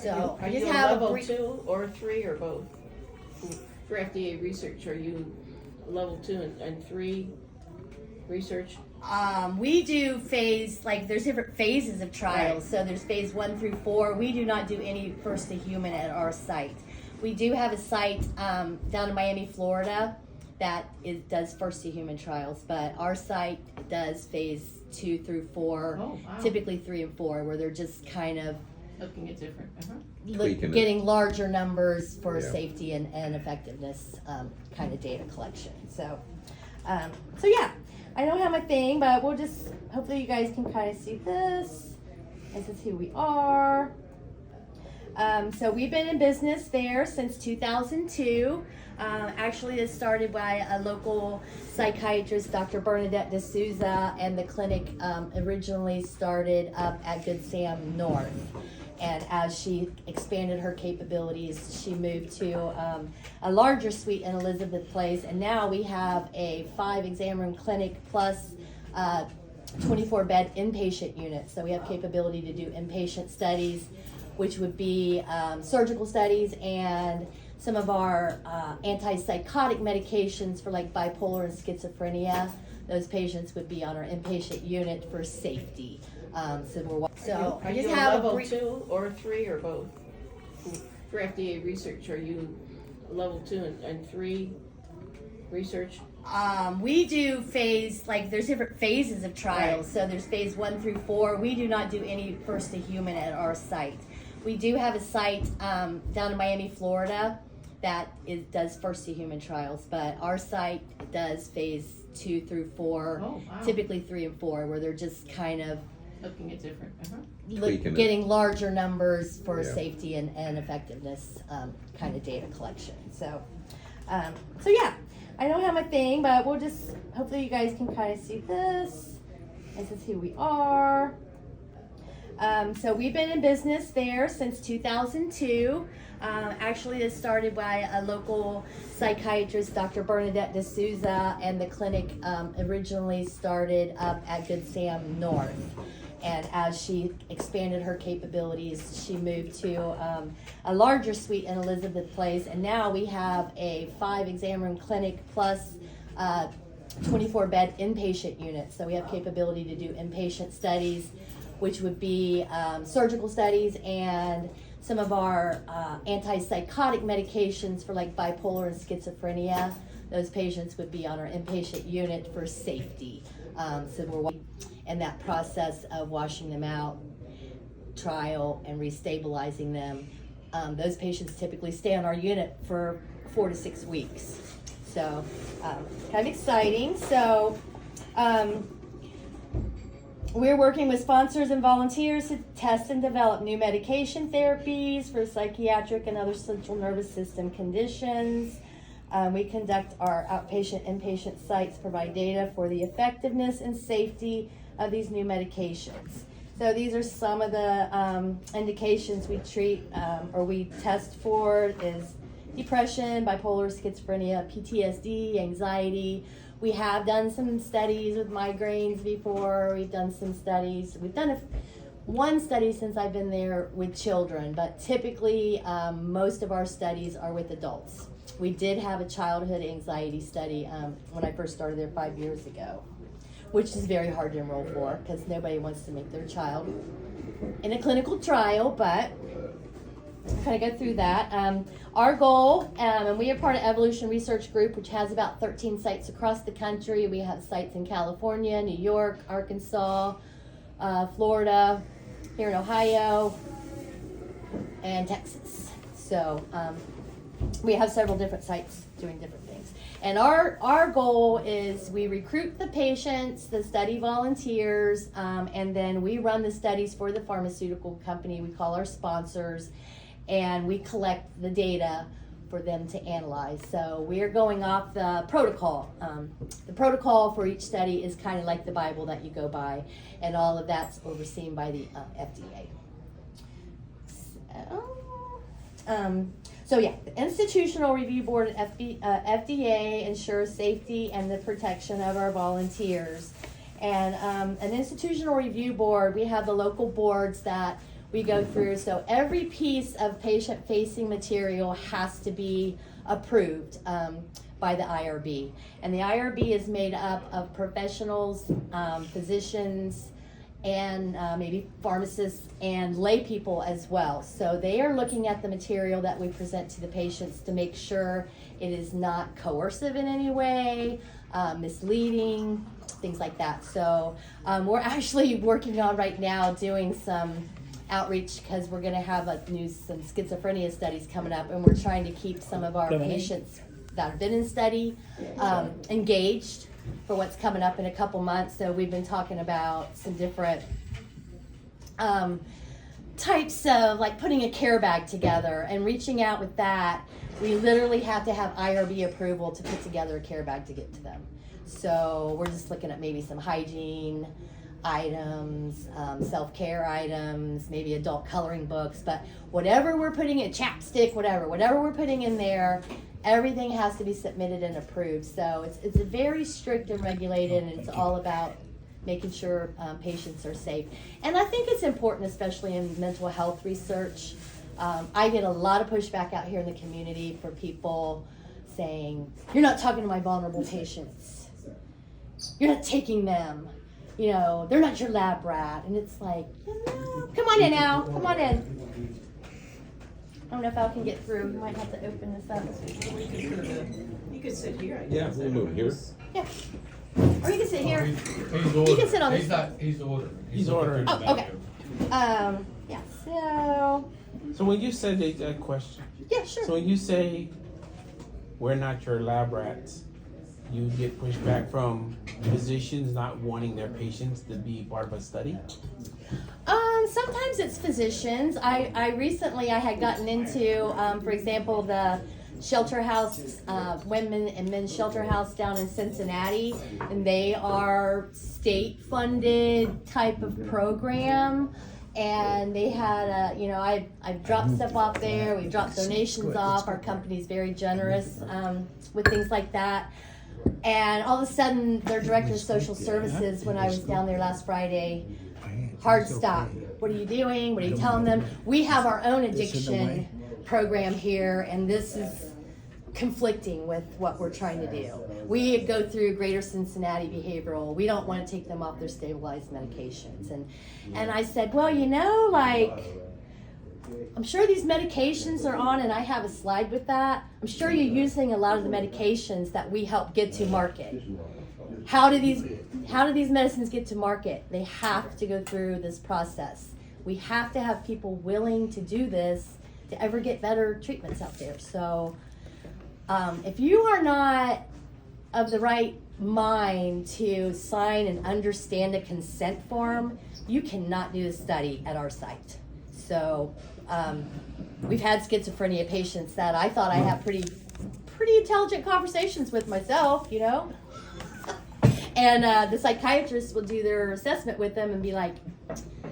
So Are I you just a have level 2 or 3 or both? For FDA research, are you level 2 and 3 research? We do there's different phases of trials. Right. So there's phase 1 through 4. We do not do any first to human at our site. We do have a site down in Miami, Florida that does first to human trials, but our site does phase 2 through 4, Oh, wow. typically 3 and 4, where they're just kind of Looking at different. Tweaking it. getting larger numbers for Yeah. safety and effectiveness kind of data collection. So yeah, I don't have my thing, but we'll just, hopefully you guys can kind of see this. This is who we are. So we've been in business there since 2002. Actually, this started by a local psychiatrist, Dr. Bernadette D'Souza, and the clinic originally started up at Good Sam North. And as she expanded her capabilities, she moved to a larger suite in Elizabeth Place. And now we have a 5 exam room clinic plus 24-bed inpatient unit. So we have capability to do inpatient studies, which would be surgical studies and some of our antipsychotic medications for like bipolar and schizophrenia. Those patients would be on our inpatient unit for safety. So Are I you just a have level 2 or 3 or both? For FDA research, are you level 2 and 3 research? We do there's different phases of trials. Right. So there's phase 1 through 4. We do not do any first to human at our site. We do have a site down in Miami, Florida that does first to human trials, but our site does phase 2 through 4, Oh, wow. typically 3 and 4, where they're just kind of Looking at different. Tweaking it. getting larger numbers for Yeah. safety and effectiveness kind of data collection. So yeah, I don't have my thing, but we'll just, hopefully you guys can kind of see this. This is who we are. So we've been in business there since 2002. Actually, this started by a local psychiatrist, Dr. Bernadette D'Souza, and the clinic originally started up at Good Sam North. And as she expanded her capabilities, she moved to a larger suite in Elizabeth Place. And now we have a 5 exam room clinic plus 24-bed inpatient unit. So we have capability to do inpatient studies, which would be surgical studies and some of our antipsychotic medications for like bipolar and schizophrenia. Those patients would be on our inpatient unit for safety. So we're in that process of washing them out, trial, and restabilizing them. Those patients typically stay on our unit for 4 to 6 weeks. So kind of exciting. So we're working with sponsors and volunteers to test and develop new medication therapies for psychiatric and other central nervous system conditions. We conduct our outpatient, inpatient sites, provide data for the effectiveness and safety of these new medications. So these are some of the indications we treat or we test for is depression, bipolar, schizophrenia, PTSD, anxiety. We have done some studies with migraines before. We've done some studies. We've done one study since I've been there with children, but typically most of our studies are with adults. We did have a childhood anxiety study when I first started there 5 years ago, which is very hard to enroll for because nobody wants to make their child in a clinical trial, but kind of go through that. Our goal, and we are part of Evolution Research Group, which has about 13 sites across the country. We have sites in California, New York, Arkansas, Florida, here in Ohio, and Texas. So we have several different sites doing different things. And our goal is we recruit the patients, the study volunteers, and then we run the studies for the pharmaceutical company. We call our sponsors, and we collect the data for them to analyze. So we're going off the protocol. The protocol for each study is kind of like the Bible that you go by, and all of that's overseen by the FDA. So yeah, the Institutional Review Board at FDA ensures safety and the protection of our volunteers. And an Institutional Review Board, we have the local boards that we go through. So every piece of patient-facing material has to be approved by the IRB. And the IRB is made up of professionals, physicians, and maybe pharmacists and lay people as well. So they are looking at the material that we present to the patients to make sure it is not coercive in any way, misleading, things like that. So we're actually working on right now doing some outreach because we're going to have some schizophrenia studies coming up, and we're trying to keep some of our patients that have been in study engaged for what's coming up in a couple months. So we've been talking about some different types of, like, putting a care bag together and reaching out with that. We literally have to have IRB approval to put together a care bag to get to them. So we're just looking at maybe some hygiene items, self-care items, maybe adult coloring books, but whatever we're putting in, chapstick, whatever we're putting in there, everything has to be submitted and approved. So it's very strict and regulated, and it's all about making sure patients are safe. And I think it's important, especially in mental health research. I get a lot of pushback out here in the community for people saying, "You're not talking to my vulnerable patients. You're not taking them. You know, they're not your lab rat." And it's like, come on in now. Come on in. I don't know if I can get through. You might have to open this up. You could sit here, I Yeah, guess. we'll move here. Yeah. Or you can sit here. He's You can sit on this. He's ordering. He's ordering. Oh, okay. Yeah, so, So when you said that question, yeah, sure. so when you say we're not your lab rats, you get pushback from physicians not wanting their patients to be part of a study? Sometimes it's physicians. I recently had gotten into, for example, the shelter house, women and men's shelter house down in Cincinnati, and they are state funded type of program. And they had I've dropped stuff off there. We've dropped donations off. Our company's very generous with things like that. And all of a sudden, their director of social services, when I was down there last Friday, hard stop. What are you doing? What are you telling them? We have our own addiction program here, and this is conflicting with what we're trying to do. We go through Greater Cincinnati Behavioral. We don't want to take them off their stabilized medications. And I said, well, I'm sure these medications are on, and I have a slide with that. I'm sure you're using a lot of the medications that we help get to market. How do these medicines get to market? They have to go through this process. We have to have people willing to do this to ever get better treatments out there. So if you are not of the right mind to sign and understand a consent form, you cannot do a study at our site. So we've had schizophrenia patients that I thought I had pretty intelligent conversations with myself, and the psychiatrist will do their assessment with them and be like,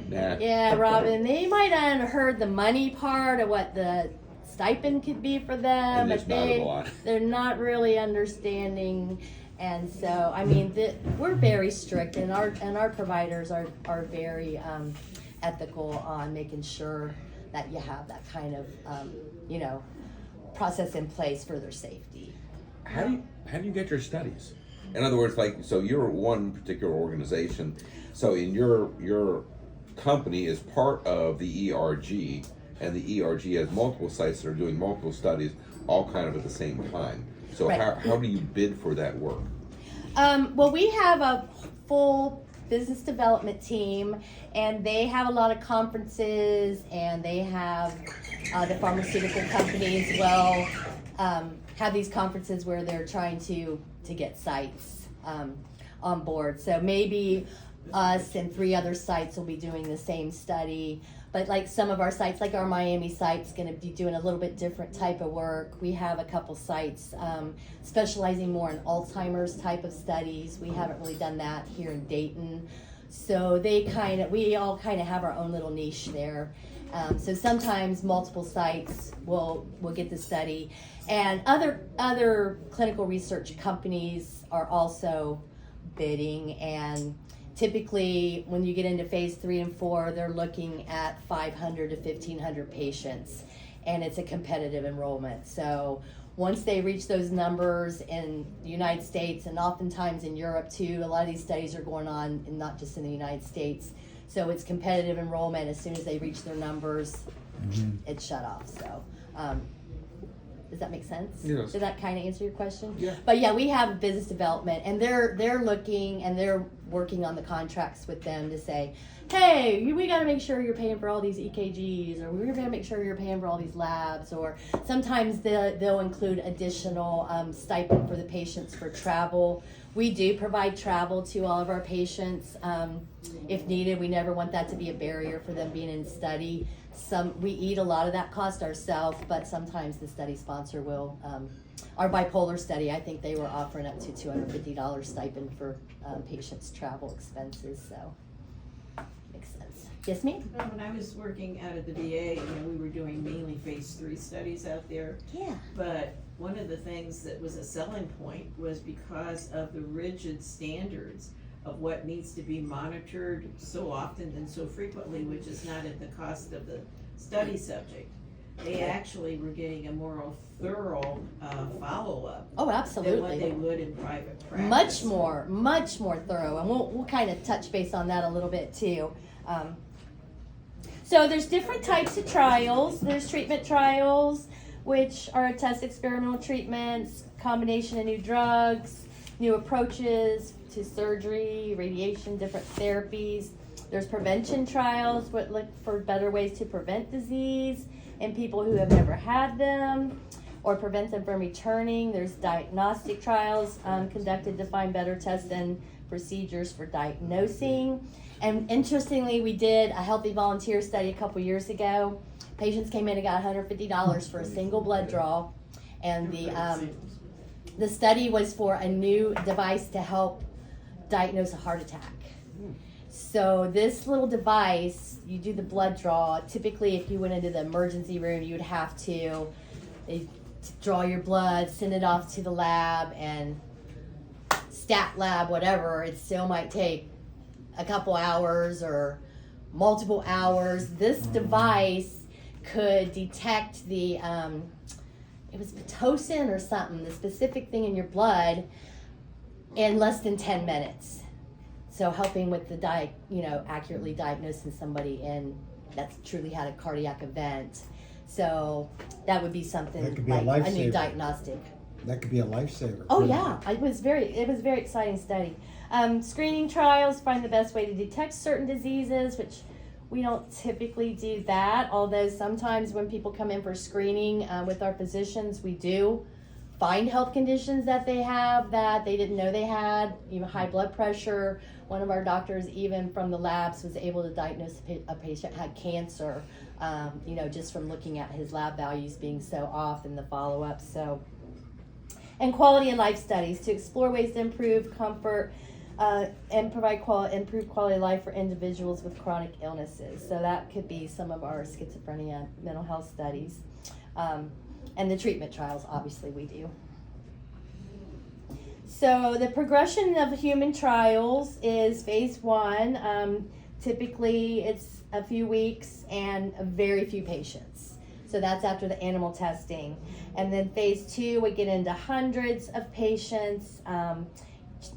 Nah. yeah, Robin, they might have heard the money part of what the stipend could be for them, And it's but not a lot. they're not really understanding. And so, I mean, we're very strict, and our providers are very ethical on making sure that you have that kind of process in place for their safety. How do you get your studies? In other words, so you're one particular organization. So in your company is part of the ERG, and the ERG has multiple sites that are doing multiple studies, all kind of at the same time. So Right. how do you bid for that work? Well, we have a full business development team, and they have a lot of conferences, and they have the pharmaceutical company as well have these conferences where they're trying to get sites on board. So maybe us and 3 other sites will be doing the same study. But like some of our sites, like our Miami site's going to be doing a little bit different type of work. We have a couple sites specializing more in Alzheimer's type of studies. We haven't really done that here in Dayton. So we all kind of have our own little niche there. So sometimes multiple sites will get the study. And other clinical research companies are also bidding, and Typically, when you get into phase 3 and 4, they're looking at 500 to 1,500 patients, and it's a competitive enrollment. So once they reach those numbers in the United States and oftentimes in Europe too, a lot of these studies are going on and not just in the United States. So it's competitive enrollment. As soon as they reach their numbers, it's shut off. So does that make sense? Yes. Did that kind of answer your question? Yeah. But yeah, we have business development, and they're looking and they're working on the contracts with them to say, hey, we got to make sure you're paying for all these EKGs, or we're going to make sure you're paying for all these labs, or sometimes they'll include additional stipend for the patients for travel. We do provide travel to all of our patients if needed. We never want that to be a barrier for them being in study. We eat a lot of that cost ourselves, but sometimes the study sponsor will. Our bipolar study, I think they were offering up to $250 stipend for patients' travel expenses. So makes sense. Yes, ma'am? When I was working out of the VA, we were doing mainly phase 3 studies out there. Yeah. But one of the things that was a selling point was because of the rigid standards of what needs to be monitored so often and so frequently, which is not at the cost of the study subject. They actually were getting a more thorough follow-up Oh, than what absolutely. they would in private practice. Much more thorough, and we'll kind of touch base on that a little bit too. So there's different types of trials. There's treatment trials, which are test experimental treatments, combination of new drugs, new approaches to surgery, radiation, different therapies. There's prevention trials, what look for better ways to prevent disease in people who have never had them or prevent them from returning. There's diagnostic trials conducted to find better tests and procedures for diagnosing. And interestingly, we did a healthy volunteer study a couple years ago. Patients came in and got $150 for a single blood draw, and the study was for a new device to help diagnose a heart attack. So this little device, you do the blood draw. Typically, if you went into the emergency room, you would have to draw your blood, send it off to the lab, and stat lab, whatever. It still might take a couple hours or multiple hours. This device could detect the, it was Pitocin or something, the specific thing in your blood in less than 10 minutes. So helping with the accurately diagnosing somebody that's truly had a cardiac event. So that would be something That could be like a a new lifesaver. diagnostic. That could be a lifesaver. Oh yeah, it was very exciting study. Screening trials find the best way to detect certain diseases, which we don't typically do that. Although sometimes when people come in for screening with our physicians, we do find health conditions that they have that they didn't know they had. High blood pressure. One of our doctors, even from the labs, was able to diagnose a patient had cancer. Just from looking at his lab values being so off in the follow-up. So. And quality of life studies to explore ways to improve comfort and provide improved quality of life for individuals with chronic illnesses. So that could be some of our schizophrenia mental health studies. And the treatment trials, obviously, we do. So the progression of human trials is phase 1. Typically, it's a few weeks and very few patients. So that's after the animal testing. And then phase 2, we get into hundreds of patients,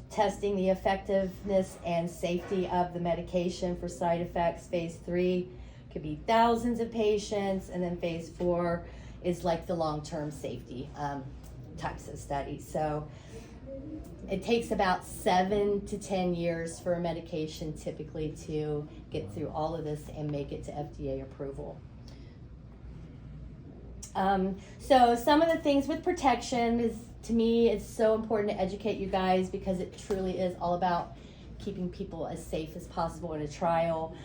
testing the effectiveness and safety of the medication for side effects. Phase 3 could be thousands of patients. And then phase 4 is like the long-term safety types of studies. So it takes about 7 to 10 years for a medication typically to get through all of this and make it to FDA approval. So some of the things with protection is, to me, it's so important to educate you guys because it truly is all about keeping people as safe as possible in a trial.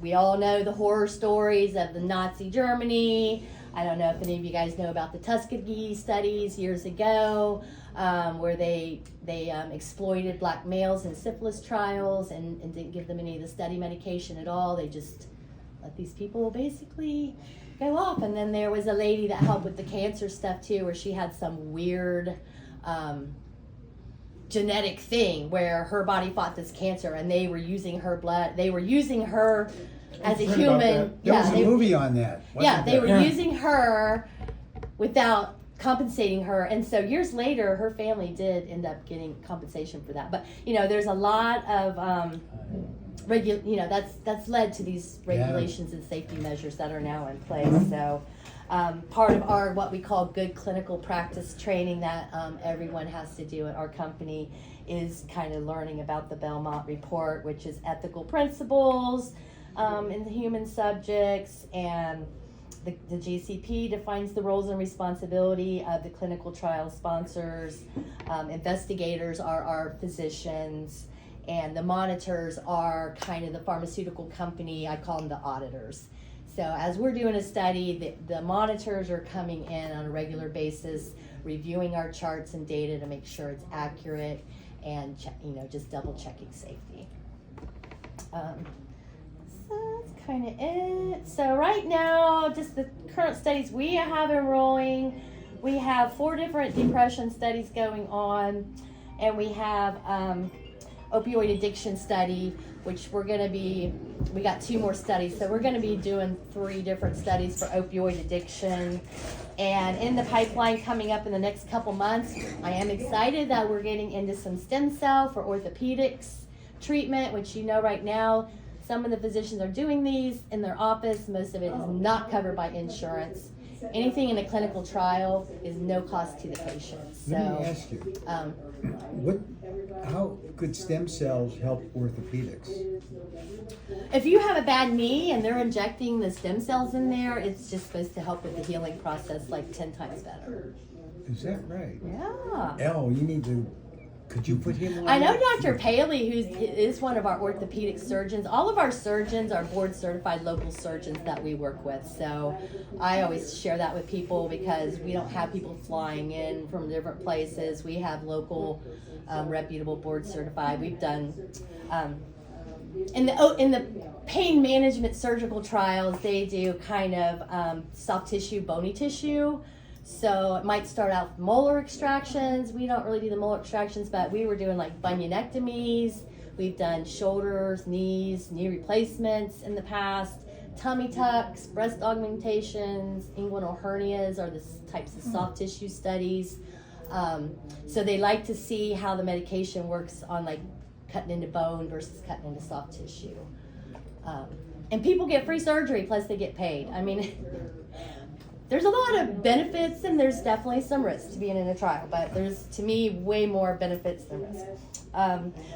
We all know the horror stories of the Nazi Germany. I don't know if any of you guys know about the Tuskegee studies years ago, where they exploited black males in syphilis trials and didn't give them any of the study medication at all. They just let these people basically go off. And then there was a lady that helped with the cancer stuff too, where she had some weird genetic thing where her body fought this cancer, and they were using her blood. They were using her as a I've heard about human. that. There was a movie on that. wasn't They were there? using her without compensating her, and so years later her family did end up getting compensation for that. But there's a lot of that's led to these regulations and safety measures that are now in place. So part of our what we call good clinical practice training that everyone has to do at our company is kind of learning about the Belmont Report, which is ethical principles in the human subjects, and the GCP defines the roles and responsibility of the clinical trial sponsors. Investigators are our physicians, and the monitors are kind of the pharmaceutical company. I call them the auditors. So as we're doing a study, the monitors are coming in on a regular basis, reviewing our charts and data to make sure it's accurate, and just double checking safety. So that's kind of it. So right now, just the current studies we have enrolling, we have 4 different depression studies going on, and we have opioid addiction study, which we got 2 more studies, so we're going to be doing 3 different studies for opioid addiction. And in the pipeline coming up in the next couple months, I am excited that we're getting into some stem cell for orthopedics treatment, which right now some of the physicians are doing these in their office. Most of it is not covered by insurance. Anything in a clinical trial is no cost to the patient. So, Let me ask you, how could stem cells help orthopedics? if you have a bad knee and they're injecting the stem cells in there, it's just supposed to help with the healing process like 10 times better. Is that right? Yeah. Could you put him on? I know Dr. Paley, who is one of our orthopedic surgeons. All of our surgeons are board certified local surgeons that we work with. So I always share that with people because we don't have people flying in from different places. We have local, reputable board certified. We've done, in the pain management surgical trials, they do kind of soft tissue, bony tissue. So it might start out with molar extractions. We don't really do the molar extractions, but we were doing like bunionectomies. We've done shoulders, knees, knee replacements in the past, tummy tucks, breast augmentations, inguinal hernias are the types of soft tissue studies. So they like to see how the medication works on like cutting into bone versus cutting into soft tissue. And people get free surgery, plus they get paid. I mean, there's a lot of benefits and there's definitely some risks to being in a trial, but there's, to me, way more benefits than risks.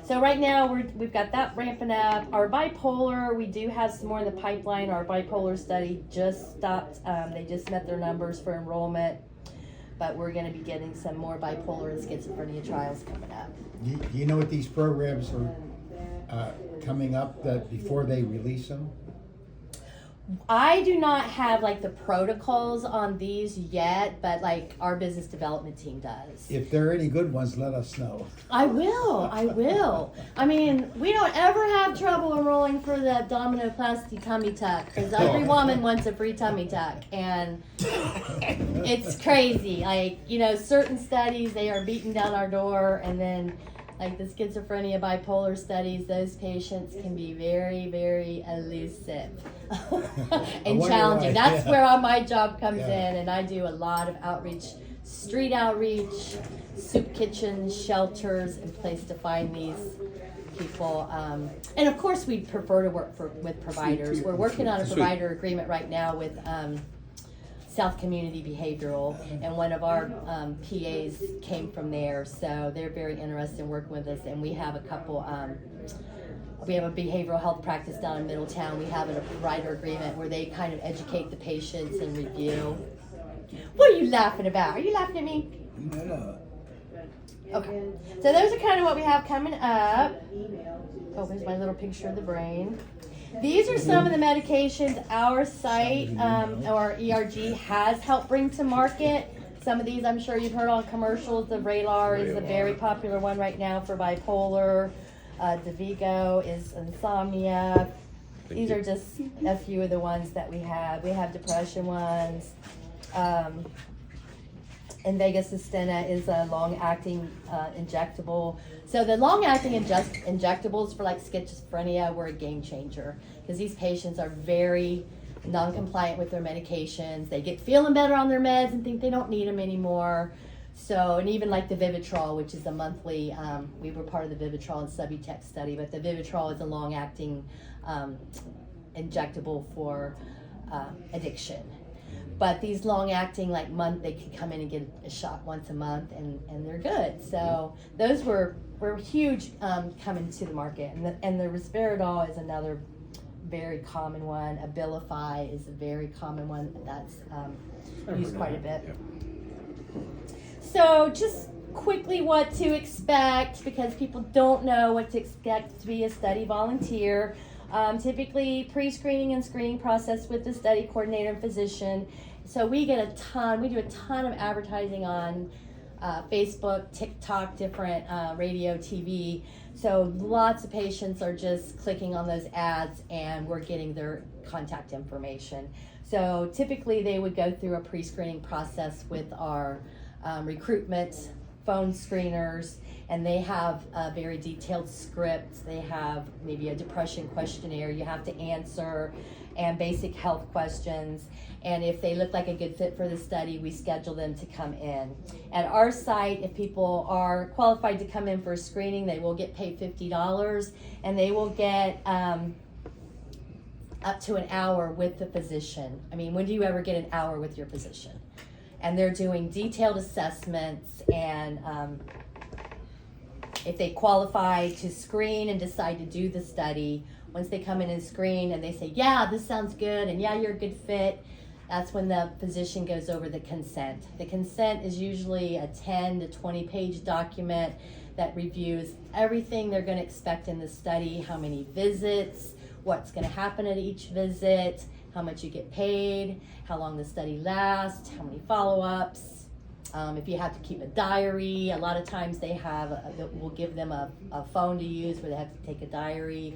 So right now we've got that ramping up. Our bipolar, we do have some more in the pipeline. Our bipolar study just stopped. They just met their numbers for enrollment, but we're going to be getting some more bipolar and schizophrenia trials coming up. Do you know what these programs are coming up that before they release them? I do not have like the protocols on these yet, but like our business development team does. If there are any good ones, let us know. I will. I mean, we don't ever have trouble enrolling for the abdominoplasty tummy tuck because every woman wants a free tummy tuck, and it's crazy. Like, certain studies, they are beating down our door, and then like the schizophrenia, bipolar studies, those patients can be very, very elusive and challenging. That's where my job comes in, and I do a lot of outreach, street outreach, soup kitchens, shelters, and place to find these people. And of course, we prefer to work with providers. We're working on a provider agreement right now with South Community Behavioral, and one of our PAs came from there, so they're very interested in working with us. And we have a couple, we have a behavioral health practice down in Middletown. We have a provider agreement where they kind of educate the patients and review. What are you laughing about? Are you laughing at me? No. Okay, so those are kind of what we have coming up. Oh, there's my little picture of the brain. These are some of the medications our site, or ERG, has helped bring to market. Some of these I'm sure you've heard on commercials. The Vraylar is a very popular one right now for bipolar. Davigo is insomnia. These are just a few of the ones that we have. We have depression ones. Invega Sustenna is a long-acting injectable. So the long-acting injectables for like schizophrenia were a game changer because these patients are very non-compliant with their medications. They get feeling better on their meds and think they don't need them anymore. So, and even like the Vivitrol, which is a monthly, we were part of the Vivitrol and Subutex study, but the Vivitrol is a long-acting injectable for addiction. But these long-acting, like they can come in and get a shot once a month, and they're good. So those were huge coming to the market, and the Risperidol is another very common one. Abilify is a very common one that's used quite a bit. So just quickly what to expect, because people don't know what to expect to be a study volunteer. Typically pre-screening and screening process with the study coordinator and physician. So we do a ton of advertising on Facebook, TikTok, different radio, TV. So lots of patients are just clicking on those ads and we're getting their contact information. So typically they would go through a pre-screening process with our recruitment phone screeners, and they have a very detailed script. They have maybe a depression questionnaire you have to answer and basic health questions. And if they look like a good fit for the study, we schedule them to come in. At our site, if people are qualified to come in for a screening, they will get paid $50, and they will get up to an hour with the physician. I mean, when do you ever get an hour with your physician? And they're doing detailed assessments, and if they qualify to screen and decide to do the study, once they come in and screen and they say, yeah, this sounds good, and yeah, you're a good fit, that's when the physician goes over the consent. The consent is usually a 10 to 20 page document that reviews everything they're going to expect in the study, how many visits, what's going to happen at each visit, how much you get paid, how long the study lasts, how many follow-ups. If you have to keep a diary, a lot of times they have, we'll give them a phone to use where they have to take a diary.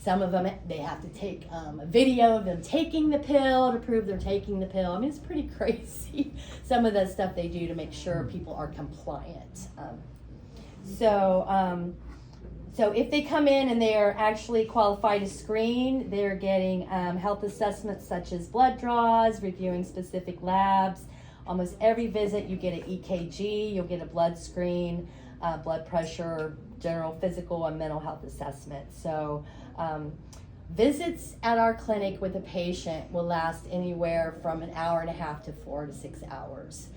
Some of them, they have to take a video of them taking the pill to prove they're taking the pill. I mean, it's pretty crazy, some of the stuff they do to make sure people are compliant. So if they come in and they are actually qualified to screen, they're getting health assessments such as blood draws, reviewing specific labs. Almost every visit you get an EKG, you'll get a blood screen, blood pressure, general physical and mental health assessment. So visits at our clinic with a patient will last anywhere from an hour and a half to 4 to 6 hours.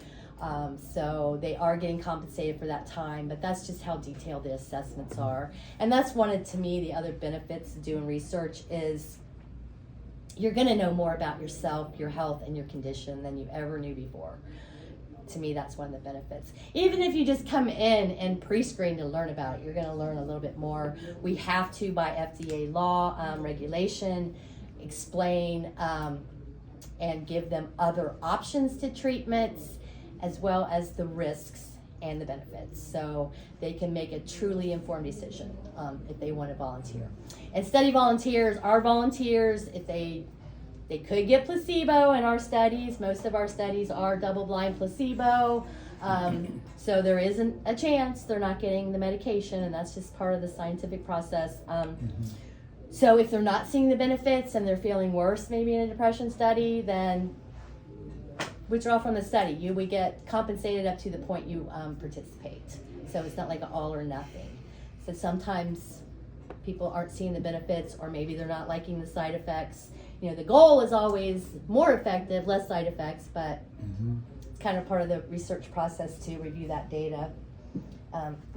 So they are getting compensated for that time, but that's just how detailed the assessments are. And that's one of, to me, the other benefits of doing research is you're going to know more about yourself, your health, and your condition than you ever knew before. To me, that's one of the benefits. Even if you just come in and pre-screen to learn about it, you're going to learn a little bit more. We have to, by FDA law, regulation, explain and give them other options to treatments, as well as the risks and the benefits, so they can make a truly informed decision if they want to volunteer. And study volunteers are volunteers. If they could get placebo in our studies. Most of our studies are double-blind placebo, so there isn't a chance they're not getting the medication, and that's just part of the scientific process. So if they're not seeing the benefits and they're feeling worse, maybe in a depression study, then withdraw from the study. You would get compensated up to the point you participate. So it's not like an all or nothing. So sometimes people aren't seeing the benefits, or maybe they're not liking the side effects. You know, the goal is always more effective, less side effects, but it's kind of part of the research process to review that data.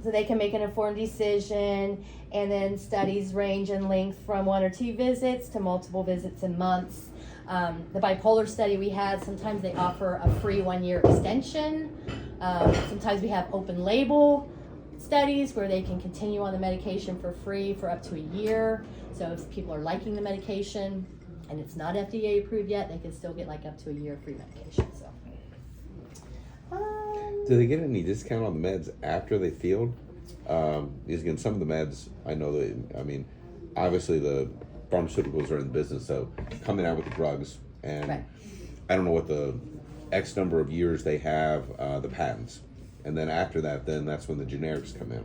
So they can make an informed decision, and then studies range in length from 1 or 2 visits to multiple visits in months. The bipolar study we had, sometimes they offer a free 1-year extension. Sometimes we have open label studies where they can continue on the medication for free for up to a year. So if people are liking the medication and it's not FDA approved yet, they can still get like up to a year of free medication. So. Do they get any discount on the meds after they field? Because again, some of the meds, I know that, I mean, obviously the pharmaceuticals are in the business, so coming out with the drugs, and Right. I don't know what the X number of years they have the patents, and then after that, then that's when the generics come in.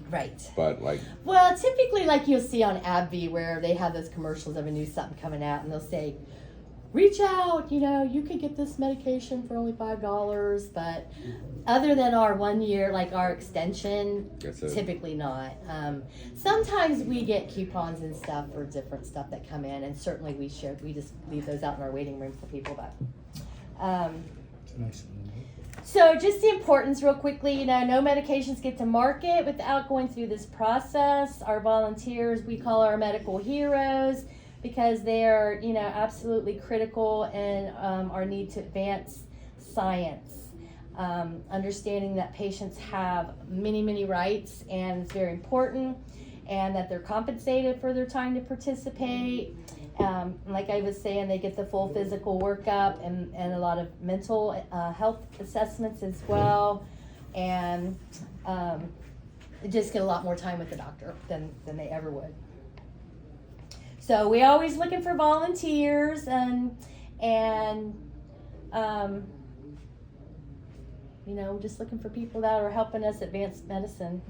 Right. But like, Well, typically, like you'll see on AbbVie, where they have those commercials of a new something coming out, and they'll say, "Reach out, you could get this medication for only $5." But other than our 1 year, like our extension, That's it. typically not. Sometimes we get coupons and stuff for different stuff that come in, and certainly we just leave those out in our waiting room for people. But Nice. so just the importance real quickly, no medications get to market without going through this process. Our volunteers, we call our medical heroes because they are, absolutely critical in our need to advance science. Understanding that patients have many, many rights, and it's very important, and that they're compensated for their time to participate. Like I was saying, they get the full physical workup and a lot of mental health assessments as well, and just get a lot more time with the doctor than they ever would. So we always looking for volunteers and just looking for people that are helping us advance medicine.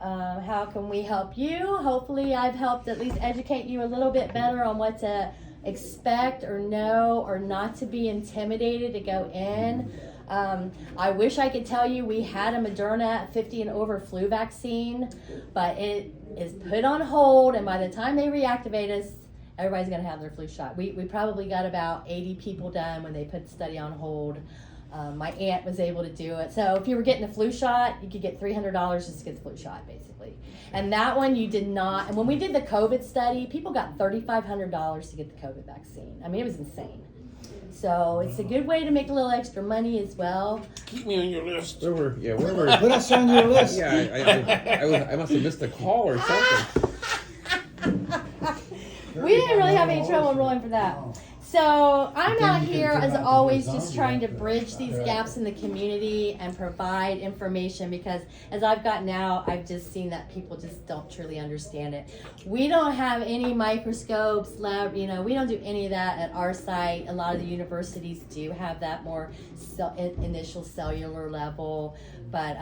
How can we help you? Hopefully I've helped at least educate you a little bit better on what to expect or know, or not to be intimidated to go in. I wish I could tell you we had a Moderna 50 and over flu vaccine, but it is put on hold, and by the time they reactivate us, everybody's going to have their flu shot. We probably got about 80 people done when they put the study on hold. My aunt was able to do it. So if you were getting a flu shot, you could get $300 just to get the flu shot, basically. And that one you did not. And when we did the COVID study, people got $3,500 to get the COVID vaccine. I mean, it was insane. So it's a good way to make a little extra money as well. Keep me on your list. where were? Put us on your list. Yeah, I must have missed a call or something. We didn't really have any trouble rolling for that. So I'm out here, as always, just trying to bridge these gaps in the community and provide information, because as I've gotten out, I've just seen that people just don't truly understand it. We don't have any microscopes, lab, we don't do any of that at our site. A lot of the universities do have that more initial cellular level, but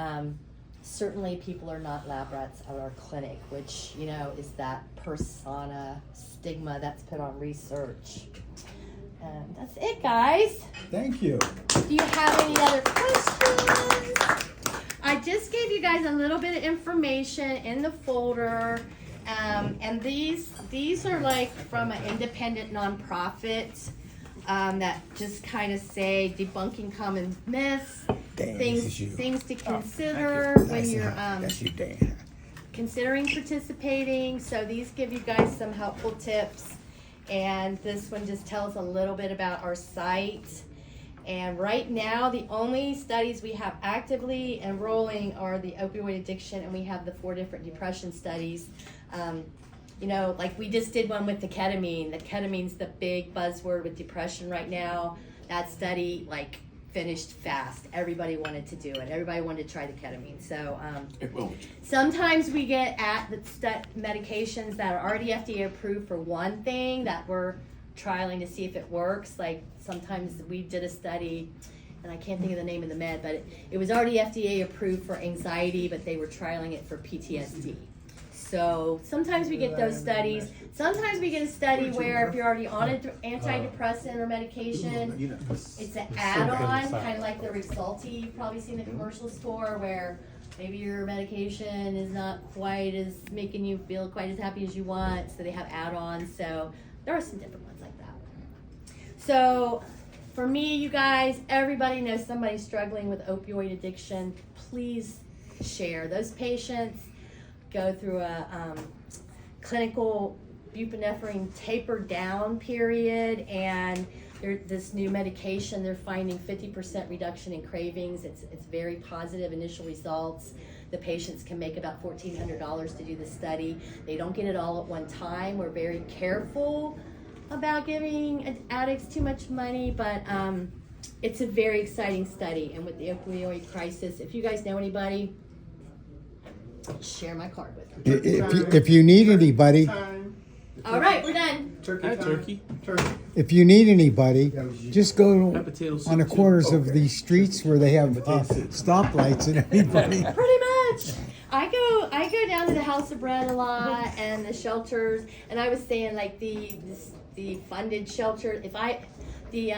certainly people are not lab rats at our clinic, which, is that persona stigma that's put on research. And that's it, guys. Thank you. Do you have any other questions? I just gave you guys a little bit of information in the folder. And these are like from an independent nonprofit that just kind of say debunking common myths, things to consider when you're considering participating. So these give you guys some helpful tips. And this one just tells a little bit about our site. And right now, the only studies we have actively enrolling are the opioid addiction, and we have the 4 different depression studies. Like we just did one with the ketamine. The ketamine's the big buzzword with depression right now. That study, finished fast. Everybody wanted to do it. Everybody wanted to try the ketamine. So sometimes we get at the medications that are already FDA approved for one thing that we're trialing to see if it works. Like sometimes we did a study, and I can't think of the name of the med, but it was already FDA approved for anxiety, but they were trialing it for PTSD. So sometimes we get those studies. Sometimes we get a study where if you're already on an antidepressant or medication, it's an add-on, kind of like the Rexulti. You've probably seen the commercials for, where maybe your medication is not quite as making you feel quite as happy as you want, so they have add-ons. So there are some different ones like that. So for me, you guys, everybody knows somebody struggling with opioid addiction. Please share. Those patients go through a clinical buprenorphine taper down period, and this new medication, they're finding 50% reduction in cravings. It's very positive initial results. The patients can make about $1,400 to do the study. They don't get it all at one time. We're very careful about giving addicts too much money, but it's a very exciting study. And with the opioid crisis, if you guys know anybody, share my card with them. If you need anybody, All right, we're done. I had turkey. If you need anybody, just go Had potato soup on the too. corners of these streets where they have stoplights and everybody. Pretty much. I go down to the House of Bread a lot and the shelters, and I was saying like the funded shelter. The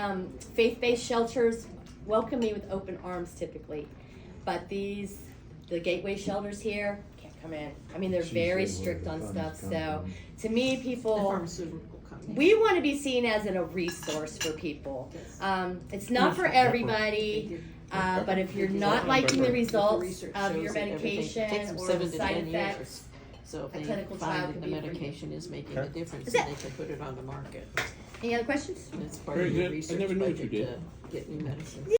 faith-based shelters welcome me with open arms typically, but the gateway shelters here can't come in. I mean, they're very strict on stuff. So to me, The people. pharmaceutical company. We want to be seen as a resource for people. It's not for everybody, but if you're not liking the results of your medication or the side effects, So if a they clinical trial find could that the be for you. medication is making a difference, That's then it. they can put it on the market. any other questions? And it's part Very of your good. I research never knew what you budget did. to get new medicines.